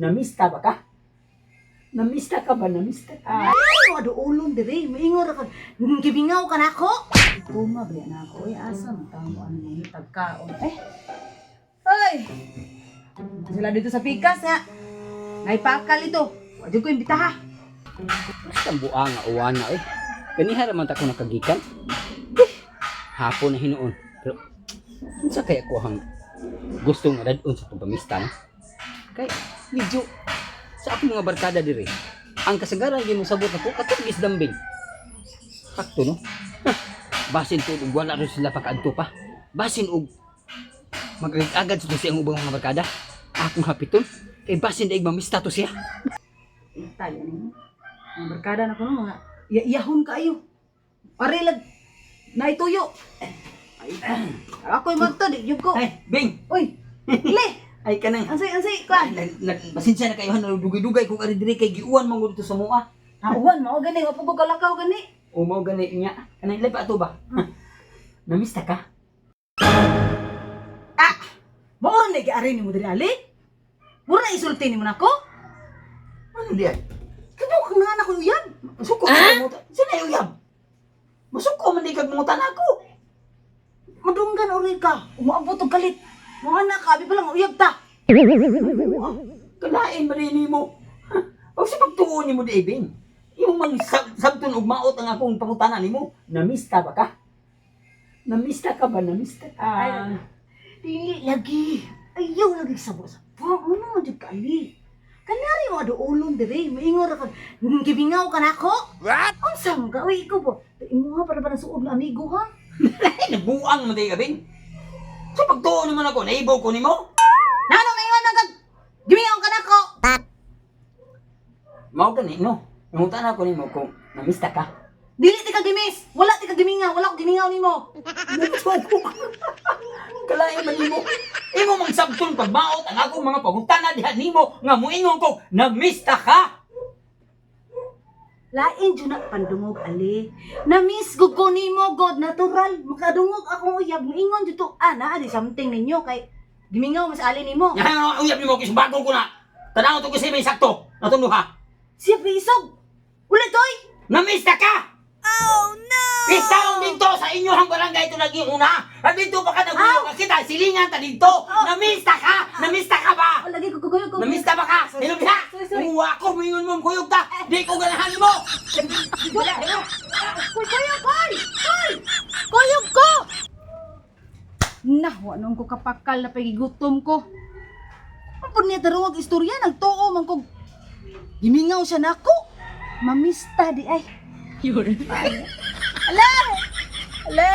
Namista ba ka? Namista ka ba? Namista ka? Ay, wado ulon dire. Maingon ra ka. Gibingaw ka na ako. Tuma ba na ako? Uy, asa mo tamo ano yung tagkaon? Ay! Sila dito sa pikas ha. Naipakal ito. Wado ko imbita ha. Basta buang nga uwan na eh. Kaniha raman ta ko nakagikan. Hapon na hinuon. Pero, unsa kaya ko hang gusto nga dadon sa pagpamista no? Kay, medyo sa akong mga barkada dire. Ang kasagaran gyud mo sabot ako katong isdambing. Sakto no? Basin to ug wala ro sila pakaadto pa. Basin og agad sa siyang ubang mga barkada. Akong hapiton kay basin daig mamista to siya. Tayo ni. Ang barkada na ko no mga iyahon kaayo. Parilag na ituyo. Ay, ako yung magto, di ko. Ay, Bing! Uy, ile! Ay kanang Ansay, kwan. Pasensya na kayo han dugay-dugay kung ari diri kay giuwan man gud to sa mua. Uwan, mao gani, wa po kalakaw gani. O mao gani niya. Kanang ilay pa ato ba? Namista ka? Mao na gi-ari ni mo diri ali. Mura na isulti ni mo nako. Ano diyan? Kado kang anak ko uyab. Masuko ka mo. Sino uyab? Masuko man di kag mangutan ako. Madunggan ori ka. Umaabot og galit. Mga anak, abi pa lang uyab ta. Kalain ba rin mo? O sa pagtuon ni mo di Bing. Yung mang sabton og maot ang akong pangutanan nimo. Namista ba ka? Namista ka ba? Namista ka? Dili lagi. Ayaw lagi sabo sa. Ano man jud ka ali. Kanari mo ado ulon diri, maingon ra ka. Gibingaw ka na ako? What? Unsa man ka? Uy, ikaw ba? Imo nga para ba ng suod na amigo ha? Nabuang mo di ka Bing. Sa pagtuon naman ako, naibaw ko nimo. Nano maingon na ka? Gibingaw ka na ako? Mao gani no. Nangutan ako nimo kung namista ka. Dili ti ka gimis. Wala ti ka gimingaw, wala ko gimingaw nimo. Kalain man nimo. Imo mang sabton pagmaot ang akong mga pangutana diha nimo nga moingon ko namista ka. Lain jud na pandungog ali. Na-miss gud ko nimo god natural. Makadungog akong uyab moingon jud to. Ana adi something ninyo kay gimingaw mas ali nimo. Yan uyab nimo kay sumbagong ko na. Tanaw to kasi may sakto. Natundo ha. Siya pisog. Ulit toy. Namista ka. Oh no. Pistaong dito sa inyohang barangay ito naging una. At dito pa ka nagulo ka kita. Silingan ta dito. Namista ka. Namista ka ba? Lagi ko kuyog ko. Namista ba ka? Hilog ha. Sorry. Uwa ko mingon mo kuyog ta. Di ko ganahan mo. Kuyog koy. Kuyog ko. Nah, wa nung ko kapakal na pagigutom ko. Ang niya tarong istorya nagtuo man ko. Gimingaw siya nako. Mamista di ay. Yun. Ala! Ala!